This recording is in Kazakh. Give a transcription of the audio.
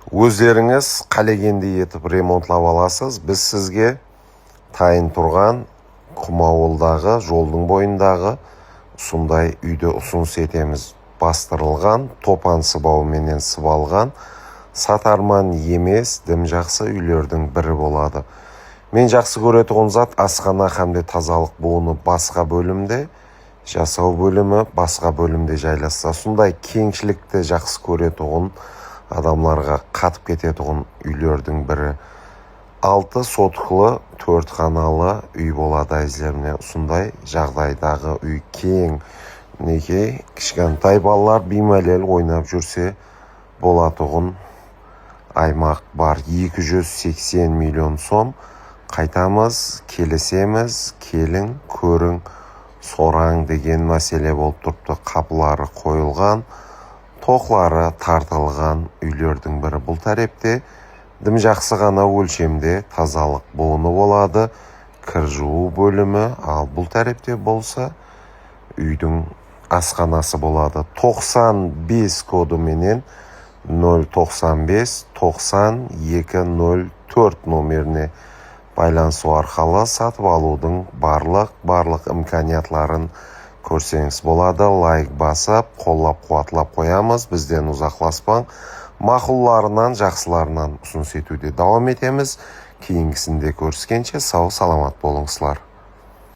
Өздеріңіз қалегендей етіп ремонтлап аласыз. Біз сізге тайын тұрған Құмауылдағы жолдың бойындағы сондай үйді ұсыныс етеміз. Бастырылған, топан сыбауменен сыбалған, сатарман емес, дім жақсы үйлердің бірі болады. Мен жақсы көретұғын зат асхана хамде тазалық буыны басқа бөлімде, жасау бөлімі басқа бөлімде жайласса. Сондай кеңшілікті жақсы көретұғын адамларға қатып кететұғын үйлердің бірі. 6 соткылы 4 қаналы үй болады әзілеріне. Сондай жағдайдағы үй кең, неге кішкентай балалар беймәлел ойнап жүрсе болатұғын аймақ бар. 280 миллион сом. Қайтамыз, келесеміз, келің, көрің, сораң деген мәселе болып тұрыпты. Қапылары қойылған, тоқлары тартылған үйлердің бірі. Бұл тәрепте дім жақсы ғана өлшемде тазалық буыны болады, кір жуу бөлімі. Ал бұл тәрепте болса үйдің асханасы болады. 95 коды менен 095 9204 номеріне байланысу арқылы сатып алудың барлық имканиятларын көрсеңіз болады. Лайк басып, қоллап қуатлап қоямыз. Бізден ұзақласпаң. Мақұлларынан, жақсыларынан ұсыныс етуде давам етеміз. Кейінгісінде көріскенше сау саламат болыңызлар.